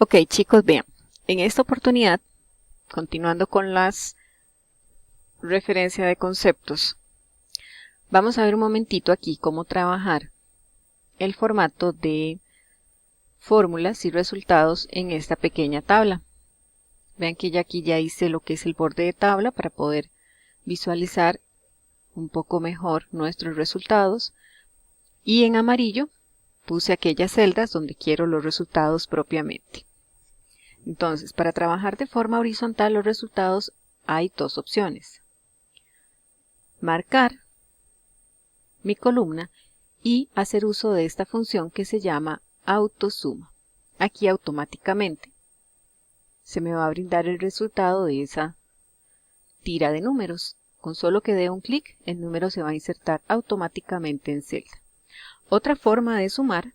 Ok, chicos, vean, en esta oportunidad, continuando con las referencias de conceptos, vamos a ver un momentito aquí cómo trabajar el formato de fórmulas y resultados en esta pequeña tabla. Vean que ya aquí ya hice lo que es el borde de tabla para poder visualizar un poco mejor nuestros resultados, y en amarillo puse aquellas celdas donde quiero los resultados propiamente. Entonces, para trabajar de forma horizontal los resultados hay dos opciones: marcar mi columna y hacer uso de esta función que se llama autosuma. Aquí automáticamente se me va a brindar el resultado de esa tira de números. Con solo que dé un clic, el número se va a insertar automáticamente en celda. Otra forma de sumar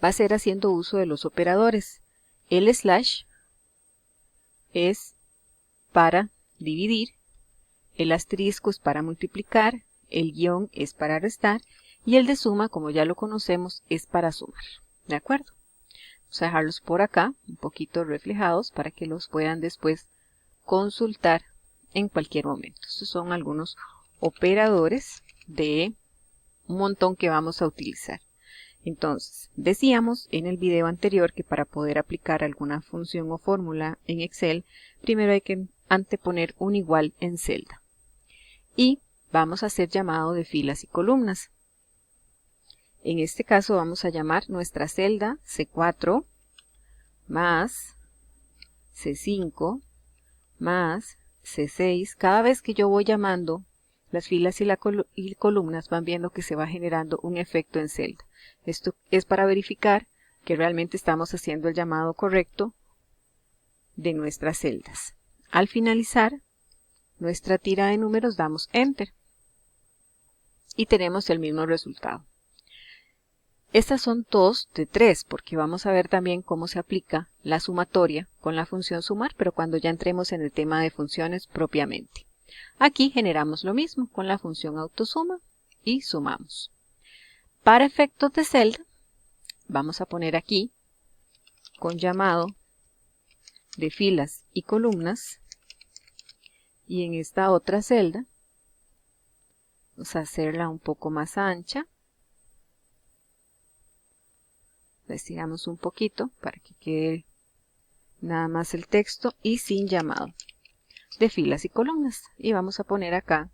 va a ser haciendo uso de los operadores. El slash es para dividir, el asterisco es para multiplicar, el guión es para restar y el de suma, como ya lo conocemos, es para sumar. ¿De acuerdo? Vamos a dejarlos por acá, un poquito reflejados para que los puedan después consultar en cualquier momento. Estos son algunos operadores de un montón que vamos a utilizar. Entonces, decíamos en el video anterior que para poder aplicar alguna función o fórmula en Excel, primero hay que anteponer un igual en celda. Y vamos a hacer llamado de filas y columnas. En este caso vamos a llamar nuestra celda C4 más C5 más C6. Cada vez que yo voy llamando las filas y columnas, van viendo que se va generando un efecto en celda. Esto es para verificar que realmente estamos haciendo el llamado correcto de nuestras celdas. Al finalizar nuestra tira de números damos Enter y tenemos el mismo resultado. Estas son 2 de 3 porque vamos a ver también cómo se aplica la sumatoria con la función sumar, pero cuando ya entremos en el tema de funciones propiamente. Aquí generamos lo mismo con la función autosuma y sumamos. Para efectos de celda, vamos a poner aquí con llamado de filas y columnas, y en esta otra celda vamos a hacerla un poco más ancha. La estiramos un poquito para que quede nada más el texto y sin llamado de filas y columnas. Y vamos a poner acá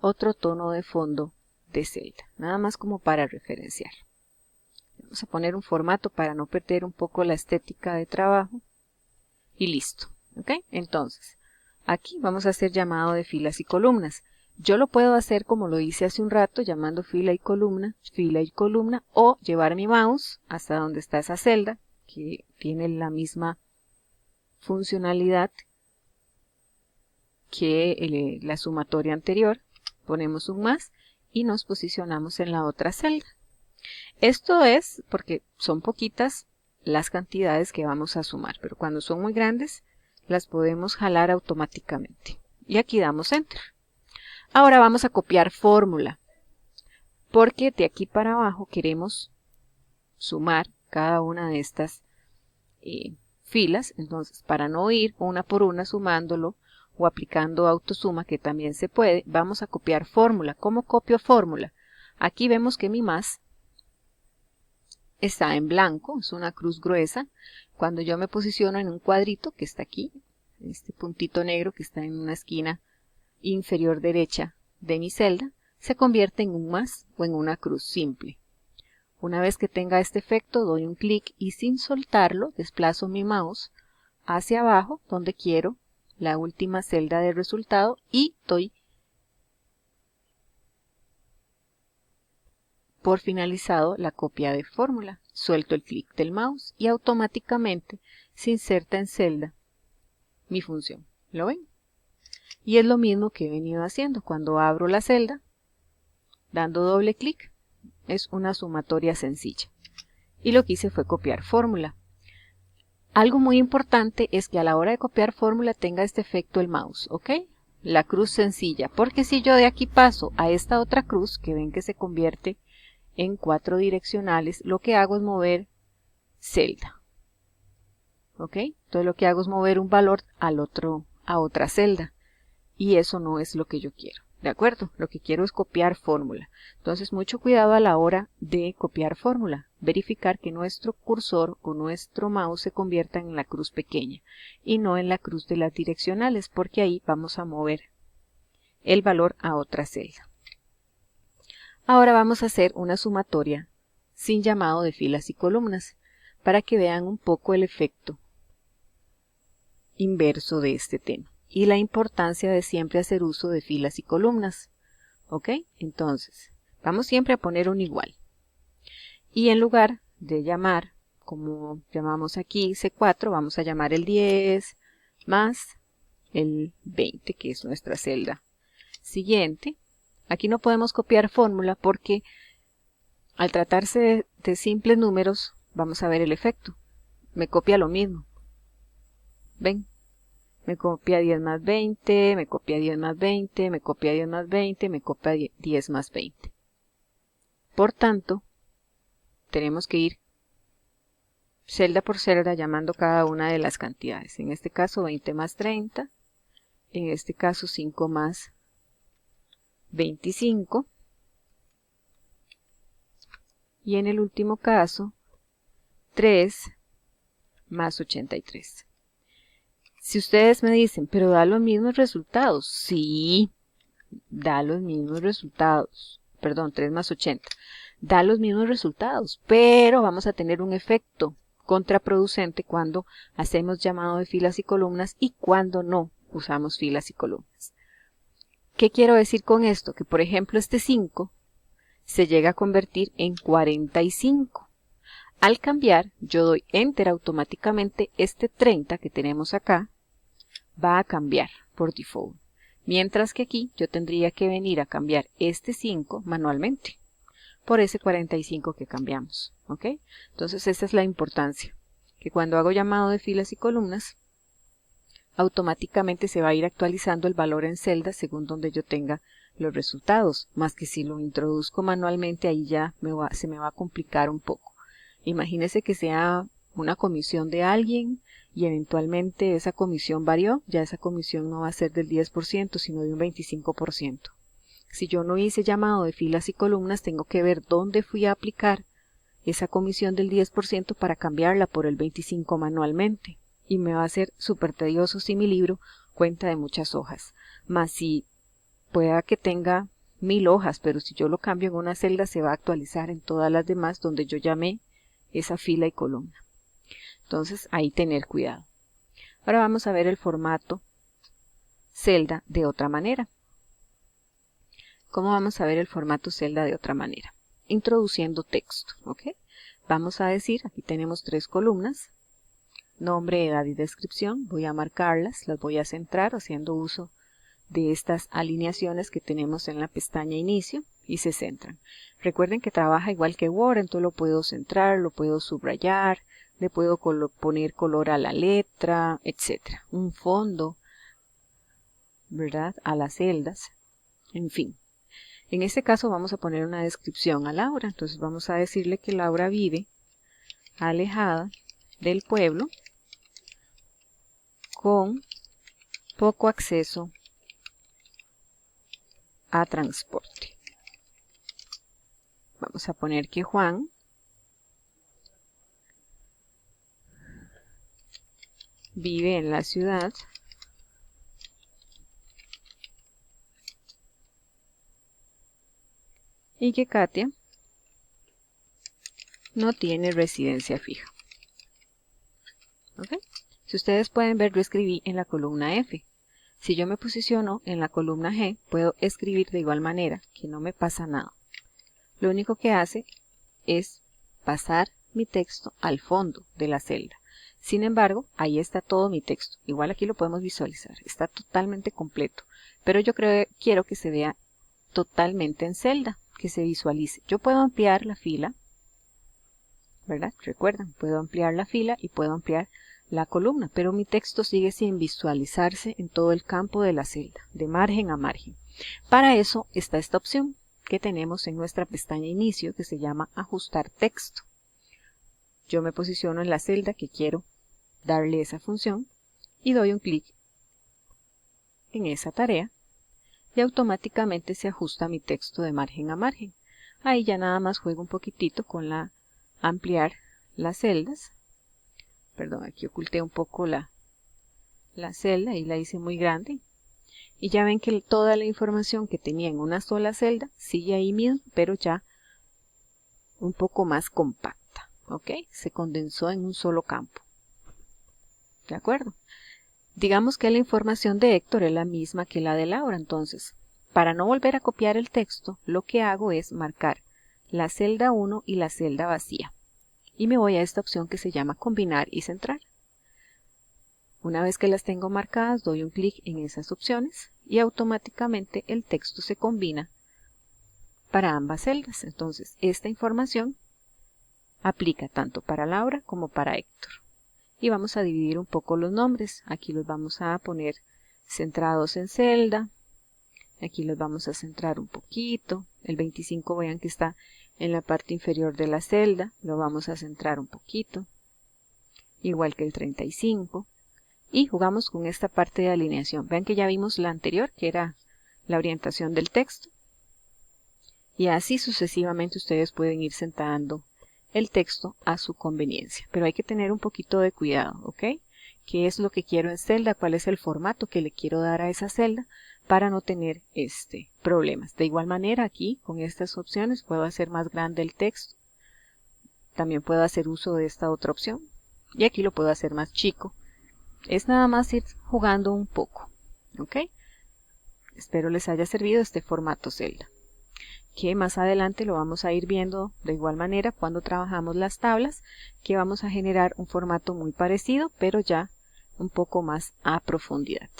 otro tono de fondo de celda, nada más como para referenciar. Vamos a poner un formato para no perder un poco la estética de trabajo y listo. ¿Ok? Entonces, aquí vamos a hacer llamado de filas y columnas. Yo lo puedo hacer como lo hice hace un rato, llamando fila y columna, o llevar mi mouse hasta donde está esa celda, que tiene la misma funcionalidad que la sumatoria anterior. Ponemos un más y nos posicionamos en la otra celda. Esto es porque son poquitas las cantidades que vamos a sumar, pero cuando son muy grandes las podemos jalar automáticamente. Y aquí damos Enter. Ahora vamos a copiar fórmula, porque de aquí para abajo queremos sumar cada una de estas filas. Entonces, para no ir una por una sumándolo o aplicando autosuma, que también se puede, vamos a copiar fórmula. ¿Cómo copio fórmula? Aquí vemos que mi más está en blanco, es una cruz gruesa. Cuando yo me posiciono en un cuadrito que está aquí, este puntito negro que está en una esquina inferior derecha de mi celda, se convierte en un más o en una cruz simple. Una vez que tenga este efecto, doy un clic y sin soltarlo desplazo mi mouse hacia abajo donde quiero la última celda de resultado y doy por finalizado la copia de fórmula. Suelto el clic del mouse y automáticamente se inserta en celda mi función. ¿Lo ven? Y es lo mismo que he venido haciendo. Cuando abro la celda, dando doble clic, es una sumatoria sencilla. Y lo que hice fue copiar fórmula. Algo muy importante es que a la hora de copiar fórmula tenga este efecto el mouse, ¿ok? La cruz sencilla, porque si yo de aquí paso a esta otra cruz, que ven que se convierte en 4 direccionales, lo que hago es mover celda. ¿Ok? Entonces lo que hago es mover un valor a otra celda. Y eso no es lo que yo quiero. ¿De acuerdo? Lo que quiero es copiar fórmula. Entonces, mucho cuidado a la hora de copiar fórmula. Verificar que nuestro cursor o nuestro mouse se convierta en la cruz pequeña y no en la cruz de las direccionales, porque ahí vamos a mover el valor a otra celda. Ahora vamos a hacer una sumatoria sin llamado de filas y columnas para que vean un poco el efecto inverso de este tema y la importancia de siempre hacer uso de filas y columnas. ¿Ok? Entonces, vamos siempre a poner un igual. Y en lugar de llamar, como llamamos aquí C4, vamos a llamar el 10 más el 20, que es nuestra celda siguiente. Aquí no podemos copiar fórmula porque al tratarse de simples números, vamos a ver el efecto. Me copia lo mismo. ¿Ven? Me copia 10 más 20, me copia 10 más 20, me copia 10 más 20, me copia 10 más 20. Por tanto, tenemos que ir celda por celda llamando cada una de las cantidades. En este caso 20 más 30, en este caso 5 más 25 y en el último caso 3 más 83. Si ustedes me dicen, pero da los mismos resultados. Sí, da los mismos resultados. Perdón, 3 más 80. Da los mismos resultados, pero vamos a tener un efecto contraproducente cuando hacemos llamado de filas y columnas y cuando no usamos filas y columnas. ¿Qué quiero decir con esto? Que por ejemplo este 5 se llega a convertir en 45. Al cambiar, yo doy Enter automáticamente, este 30 que tenemos acá va a cambiar por default. Mientras que aquí yo tendría que venir a cambiar este 5 manualmente por ese 45 que cambiamos. ¿Ok? Entonces esa es la importancia, que cuando hago llamado de filas y columnas, automáticamente se va a ir actualizando el valor en celda según donde yo tenga los resultados, más que si lo introduzco manualmente ahí ya se me va a complicar un poco. Imagínese que sea una comisión de alguien y eventualmente esa comisión varió, ya esa comisión no va a ser del 10%, sino de un 25%. Si yo no hice llamado de filas y columnas, tengo que ver dónde fui a aplicar esa comisión del 10% para cambiarla por el 25% manualmente. Y me va a ser súper tedioso si mi libro cuenta de muchas hojas. Más si pueda que tenga 1000 hojas, pero si yo lo cambio en una celda se va a actualizar en todas las demás donde yo llamé esa fila y columna. Entonces ahí tener cuidado. Ahora vamos a ver el formato celda de otra manera. ¿Cómo vamos a ver el formato celda de otra manera? Introduciendo texto. ¿Ok? Vamos a decir, aquí tenemos 3 columnas, nombre, edad y descripción. Voy a marcarlas, las voy a centrar haciendo uso de estas alineaciones que tenemos en la pestaña inicio y se centran. Recuerden que trabaja igual que Word, entonces lo puedo centrar, lo puedo subrayar, le puedo poner color a la letra, etcétera. Un fondo, ¿verdad? A las celdas, en fin. En este caso vamos a poner una descripción a Laura, entonces vamos a decirle que Laura vive alejada del pueblo con poco acceso a transporte. Vamos a poner que Juan vive en la ciudad y que Katia no tiene residencia fija. ¿Okay? Si ustedes pueden ver, lo escribí en la columna F. Si yo me posiciono en la columna G, puedo escribir de igual manera, que no me pasa nada. Lo único que hace es pasar mi texto al fondo de la celda. Sin embargo, ahí está todo mi texto. Igual aquí lo podemos visualizar. Está totalmente completo. Pero yo quiero que se vea totalmente en celda, que se visualice. Yo puedo ampliar la fila, ¿verdad? Recuerdan, puedo ampliar la fila y puedo ampliar la columna, pero mi texto sigue sin visualizarse en todo el campo de la celda, de margen a margen. Para eso está esta opción que tenemos en nuestra pestaña inicio que se llama ajustar texto. yo me posiciono en la celda que quiero darle esa función y doy un clic en esa tarea y automáticamente se ajusta mi texto de margen a margen. Ahí ya nada más juego un poquitito con la ampliar las celdas. Perdón, aquí oculté un poco la celda y la hice muy grande. Y ya ven que toda la información que tenía en una sola celda sigue ahí mismo, pero ya un poco más compacta. ¿Ok? Se condensó en un solo campo. ¿De acuerdo? Digamos que la información de Héctor es la misma que la de Laura, entonces, para no volver a copiar el texto, lo que hago es marcar la celda 1 y la celda vacía. Y me voy a esta opción que se llama Combinar y Centrar. Una vez que las tengo marcadas, doy un clic en esas opciones y automáticamente el texto se combina para ambas celdas. Entonces, esta información aplica tanto para Laura como para Héctor. Y vamos a dividir un poco los nombres. Aquí los vamos a poner centrados en celda. Aquí los vamos a centrar un poquito. El 25 vean que está en la parte inferior de la celda. Lo vamos a centrar un poquito. Igual que el 35. Y jugamos con esta parte de alineación. Vean que ya vimos la anterior, que era la orientación del texto. Y así sucesivamente ustedes pueden ir centrando el texto a su conveniencia. Pero hay que tener un poquito de cuidado, ¿ok? ¿Qué es lo que quiero en celda? ¿Cuál es el formato que le quiero dar a esa celda? Para no tener problemas. De igual manera aquí, con estas opciones, puedo hacer más grande el texto. También puedo hacer uso de esta otra opción. Y aquí lo puedo hacer más chico. Es nada más ir jugando un poco, ¿ok? Espero les haya servido este formato celda, que más adelante lo vamos a ir viendo de igual manera cuando trabajamos las tablas, que vamos a generar un formato muy parecido, pero ya un poco más a profundidad.